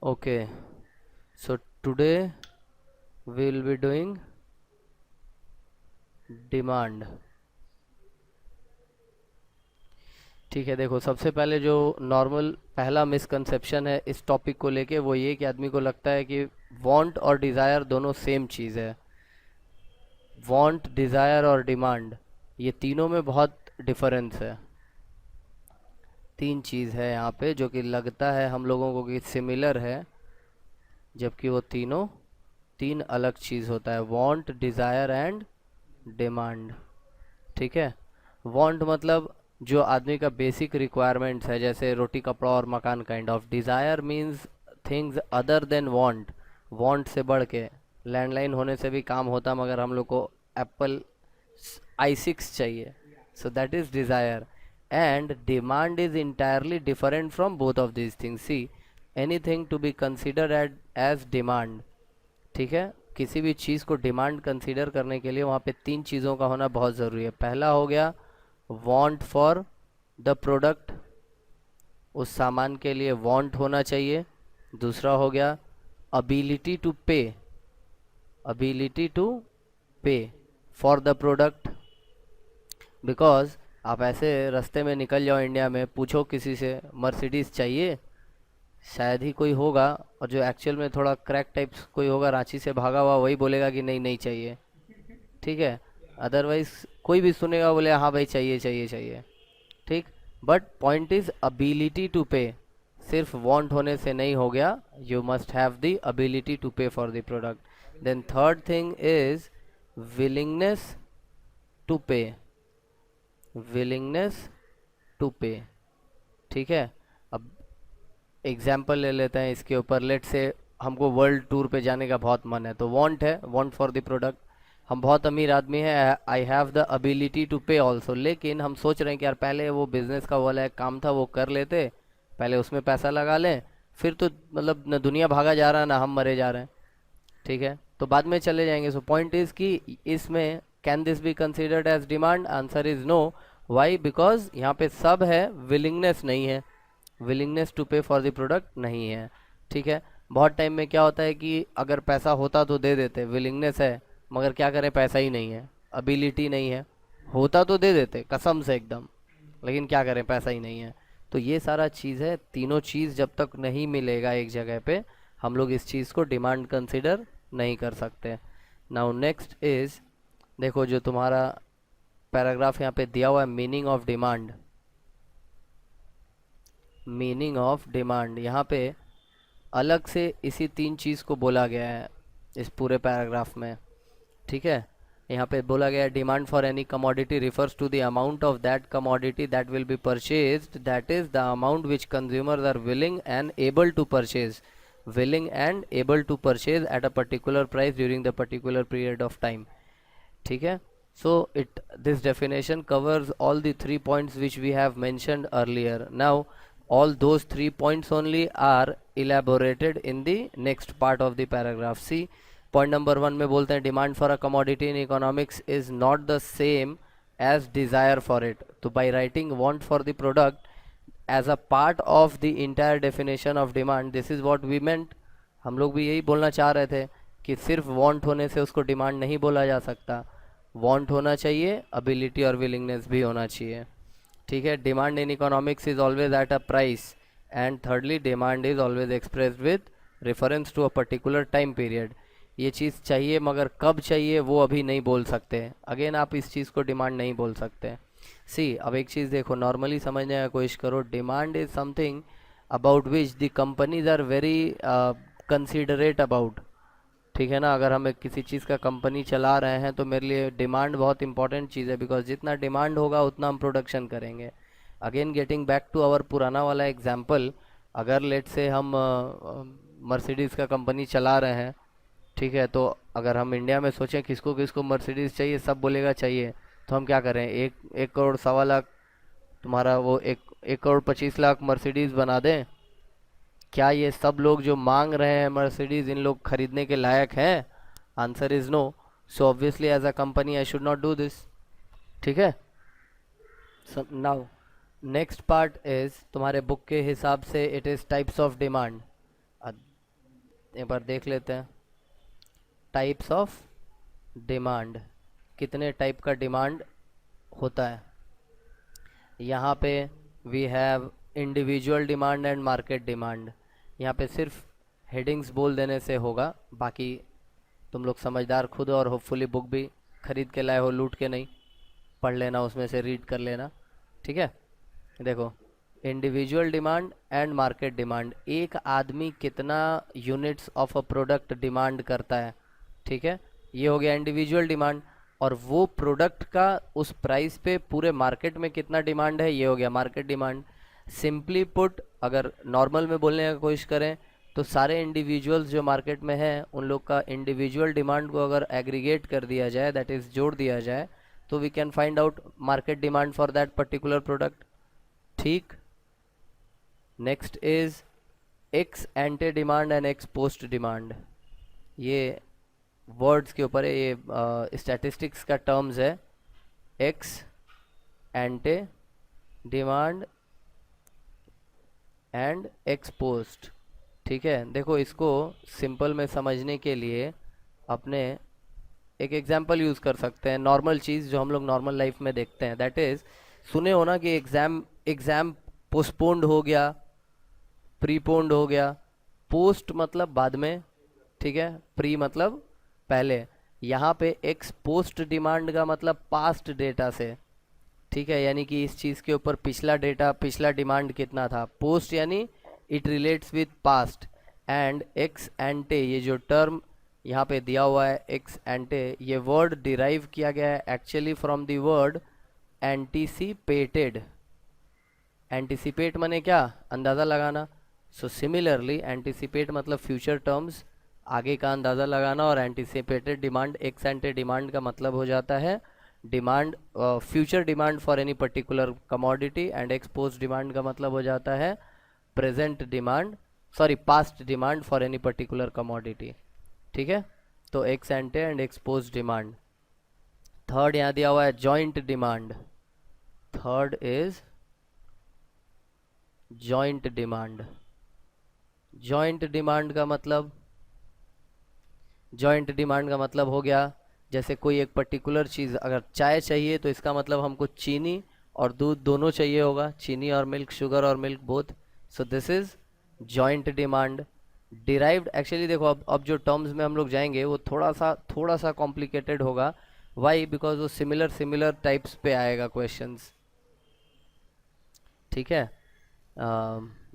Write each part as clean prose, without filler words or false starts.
Okay, so today we will be doing demand. ठीक है, देखो सबसे पहले जो नॉर्मल पहला मिसकंसेप्शन है इस टॉपिक को लेके वो ये कि आदमी को लगता है कि वांट और डिज़ायर दोनों सेम चीज़ है। वांट, डिज़ायर और डिमांड, ये तीनों में बहुत डिफरेंस है। तीन चीज़ है यहाँ पे जो कि लगता है हम लोगों को कि सिमिलर है, जबकि वो तीनों तीन अलग चीज़ होता है। Want, desire and demand. ठीक है। वांट मतलब जो आदमी का बेसिक रिक्वायरमेंट्स है, जैसे रोटी कपड़ा और मकान kind of. Desire means things other than want. Want say बढ़ के लैंडलाइन होने से भी काम होता, मगर हम लोग को एप्पल i6 चाहिए, so that is desire. And demand is entirely different from both of these things. See, anything to be considered as demand, ठीक है, किसी भी चीज़ को डिमांड कंसीडर करने के लिए वहाँ पे तीन चीज़ों का होना बहुत ज़रूरी है। पहला हो गया वांट फॉर द प्रोडक्ट, उस सामान के लिए वांट होना चाहिए। दूसरा हो गया अबिलिटी टू पे, ability to pay for the product. Because आप ऐसे रास्ते में निकल जाओ इंडिया में, पूछो किसी से मर्सिडीज़ चाहिए, शायद ही कोई होगा, और जो एक्चुअल में थोड़ा क्रैक टाइप्स कोई होगा रांची से भागा हुआ, वही बोलेगा कि नहीं नहीं चाहिए। ठीक है। अदरवाइज कोई भी सुनेगा बोले हाँ भाई चाहिए चाहिए चाहिए। ठीक। But point is ability to pay. सिर्फ वांट होने से नहीं हो गया, you must have the ability to pay for the product. Then third thing is willingness to pay, willingness to pay. ठीक है। अब एग्जाम्पल ले लेते हैं इसके ऊपर। लेट से हमको वर्ल्ड टूर पे जाने का बहुत मन है, तो वांट है, वांट फॉर द प्रोडक्ट। हम बहुत अमीर आदमी है, I have the ability to pay also, लेकिन हम सोच रहे हैं कि यार पहले वो बिजनेस का वाला एक काम था वो कर लेते, पहले उसमें पैसा लगा लें, फिर तो मतलब न दुनिया भागा जा रहा है ना हम मरे जा रहे हैं। ठीक है, तो बाद में चले जाएंगे। सो पॉइंट इज कि इसमें can this be considered as demand? Answer is no. Why? Because यहाँ पे सब है, विलिंगनेस नहीं है, willingness to pay for the product नहीं है। ठीक है। बहुत टाइम में क्या होता है कि अगर पैसा होता तो दे देते, विलिंगनेस है, मगर क्या करें, पैसा ही नहीं है, अबिलिटी नहीं है। होता तो दे देते कसम से एकदम, लेकिन क्या करें, पैसा ही नहीं है। तो ये सारा चीज़ है, तीनों चीज़ जब तक नहीं मिलेगा एक जगह पे, हम लोग इस चीज़ को डिमांड कंसिडर नहीं कर सकते। नाउ नेक्स्ट इज, देखो जो तुम्हारा पैराग्राफ यहाँ पे दिया हुआ है, meaning of demand. Meaning of demand यहाँ पे अलग से इसी तीन चीज़ को बोला गया है इस पूरे पैराग्राफ में। ठीक है। यहाँ पे बोला गया है demand for any commodity refers to the amount of that commodity that will be purchased, that is the amount which consumers are willing and able to purchase, willing and able to purchase at a particular price during the particular period of time. ठीक है। So it, this definition covers all the 3 points which we have mentioned earlier. Now all those 3 points only are elaborated in the next part of the paragraph. See, point number 1 में बोलते हैं demand for a commodity in economics is not the same as desire for it. तो by writing want for the product as a part of the entire definition of demand, this is what we meant. हम लोग भी यही बोलना चाह रहे थे कि सिर्फ वांट होने से उसको डिमांड नहीं बोला जा सकता, वांट होना चाहिए, अबिलिटी और विलिंगनेस भी होना चाहिए। ठीक है। Demand in economics is always at a price, and thirdly demand is always expressed with reference to a particular time period. ये चीज़ चाहिए, मगर कब चाहिए वो अभी नहीं बोल सकते। अगेन आप इस चीज़ को डिमांड नहीं बोल सकते। सी, अब एक चीज़ देखो, नॉर्मली समझने का कोशिश करो। Demand is something about which the companies are very considerate about. ठीक है ना। अगर हम एक किसी चीज़ का कंपनी चला रहे हैं तो मेरे लिए डिमांड बहुत इंपॉर्टेंट चीज़ है, बिकॉज जितना डिमांड होगा उतना हम प्रोडक्शन करेंगे। Again getting back to our पुराना वाला एग्जाम्पल, अगर लेट से हम मर्सिडीज़ का कंपनी चला रहे हैं, ठीक है, तो अगर हम इंडिया में सोचें किसको किसको मर्सिडीज़ चाहिए, सब बोलेगा चाहिए, तो हम क्या करें, एक 1 करोड़ 1.25 लाख, तुम्हारा वो 1 करोड़ 25 लाख मर्सिडीज़ बना दें? क्या ये सब लोग जो मांग रहे हैं मर्सिडीज, इन लोग खरीदने के लायक हैं? Answer is no. So obviously as a company I should not do this. ठीक है। नाउ नेक्स्ट पार्ट इज, तुम्हारे बुक के हिसाब से it is types of demand. एक बार देख लेते हैं। टाइप्स ऑफ डिमांड, कितने टाइप का डिमांड होता है। यहाँ पे we have individual demand and market demand. यहाँ पे सिर्फ हेडिंग्स बोल देने से होगा, बाकी तुम लोग समझदार खुद हो और होपफुली बुक भी खरीद के लाए हो, लूट के नहीं। पढ़ लेना, उसमें से रीड कर लेना, ठीक है। देखो, individual demand and market demand, एक आदमी कितना units of a product demand करता है, ठीक है, ये हो गया इंडिविजुअल डिमांड। और वो प्रोडक्ट का उस प्राइस पे पूरे मार्केट में कितना डिमांड है, ये हो गया मार्केट डिमांड। सिंपली पुट, अगर नॉर्मल में बोलने की कोशिश करें तो सारे इंडिविजुअल्स जो मार्केट में हैं उन लोग का इंडिविजुअल डिमांड को अगर एग्रीगेट कर दिया जाए, दैट इज़ जोड़ दिया जाए, तो we can find out market demand for that particular product, ठीक। Next is ex ante demand and ex post demand. ये वर्ड्स के ऊपर है, ये स्टैटिस्टिक्स का टर्म्स है। Ex ante demand and ex post, ठीक है। देखो, इसको सिंपल में समझने के लिए अपने एक एग्जांपल यूज़ कर सकते हैं। नॉर्मल चीज़ जो हम लोग नॉर्मल लाइफ में देखते हैं, दैट इज़, सुने हो ना कि एग्ज़ाम पोस्टपोन्ड हो गया, प्रीपोन्ड हो गया। पोस्ट मतलब बाद में, ठीक है, प्री मतलब पहले। यहाँ पे एक्स पोस्ट डिमांड का मतलब पास्ट डेटा से, ठीक है, यानी कि इस चीज़ के ऊपर पिछला डेटा, पिछला डिमांड कितना था। पोस्ट यानी it relates with past. And x एंटे, ये जो टर्म यहाँ पे दिया हुआ है एक्स एंटे, ये वर्ड डिराइव किया गया है actually from the word anticipated. Anticipate माने क्या, अंदाज़ा लगाना। सो सिमिलरली एंटीसिपेट मतलब फ्यूचर टर्म्स, आगे का अंदाज़ा लगाना, और anticipated demand, x ante demand का मतलब हो जाता है demand, future demand for any particular commodity. And expose demand का मतलब हो जाता है present demand, sorry past demand for any particular commodity, ठीक है। तो x एंटे and expose demand. Third यहाँ दिया हुआ है joint demand. Third is joint demand. Joint demand का मतलब, जॉइंट डिमांड का मतलब हो गया, जैसे कोई एक पर्टिकुलर चीज़, अगर चाय चाहिए तो इसका मतलब हमको चीनी और दूध दोनों चाहिए होगा, चीनी और मिल्क, शुगर और milk both. So this is joint demand. Derived, actually देखो, अब जो टर्म्स में हम लोग जाएंगे वो थोड़ा सा कॉम्प्लिकेटेड होगा। वाई? बिकॉज वो सिमिलर टाइप्स पे आएगा क्वेश्चंस, ठीक है।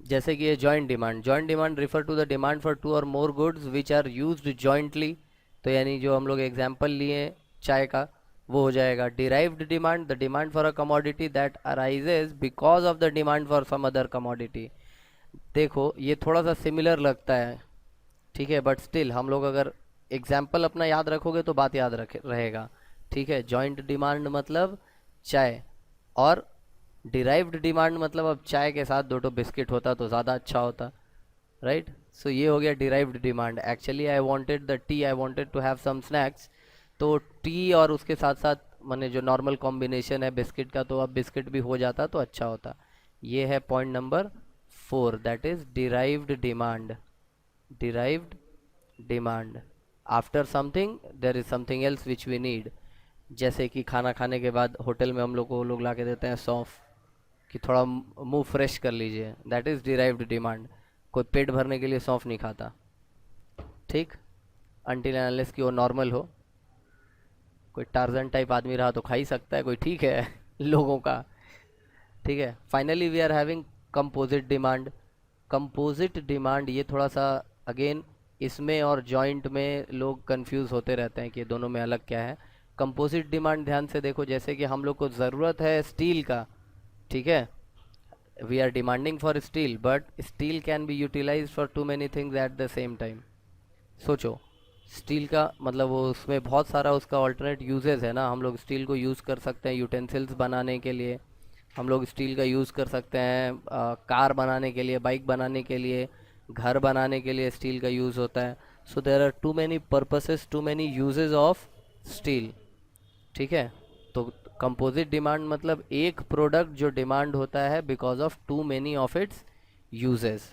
जैसे कि ये joint demand refer to the demand for two or more goods which are used jointly. तो यानी जो हम लोग एग्जांपल लिए चाय का, वो हो जाएगा derived demand, the demand for a commodity that arises because of the demand for some other commodity. देखो, ये थोड़ा सा सिमिलर लगता है, ठीक है, बट स्टिल हम लोग अगर एग्जाम्पल अपना याद रखोगे तो बात याद रहेगा, ठीक है। जॉइंट डिमांड मतलब चाय, और डिराइव्ड डिमांड मतलब अब चाय के साथ दो बिस्किट होता तो ज़्यादा अच्छा होता, राइट। सो ये हो गया derived demand. Actually I wanted the tea, I wanted to have some snacks, तो टी और उसके साथ साथ मैंने जो नॉर्मल कॉम्बिनेशन है बिस्किट का, तो अब बिस्किट भी हो जाता तो अच्छा होता। ये है point number 4, that is derived demand. Derived demand, after something there is something else which we need. जैसे कि खाना खाने के बाद होटल में हम लोग को लोग ला के देते हैं सौंफ, कि थोड़ा मुंह फ्रेश कर लीजिए, दैट इज़ डिराइव्ड डिमांड। कोई पेट भरने के लिए सौंफ नहीं खाता, ठीक, अनटिल एंड अनलेस कि वो नॉर्मल हो। कोई टार्जन टाइप आदमी रहा तो खा ही सकता है कोई, ठीक है लोगों का, ठीक है। Finally we are having composite demand. Composite demand, ये थोड़ा सा अगेन इसमें और जॉइंट में लोग कंफ्यूज होते रहते हैं कि दोनों में अलग क्या है। कंपोजिट डिमांड ध्यान से देखो, जैसे कि हम लोग को ज़रूरत है स्टील का, ठीक है, we are demanding for steel, but steel can be utilize for too many things at the same time. सोचो, स्टील का मतलब वो उसमें बहुत सारा उसका ऑल्टरनेट यूजेस है ना। हम लोग स्टील को यूज़ कर सकते हैं यूटेंसिल्स बनाने के लिए, हम लोग स्टील का यूज़ कर सकते हैं कार बनाने के लिए, बाइक बनाने के लिए, घर बनाने के लिए स्टील का यूज़ होता है। So there are too many purposes, too many uses of steel, ठीक है। तो कंपोजिट डिमांड मतलब एक प्रोडक्ट जो डिमांड होता है because of too many of its uses.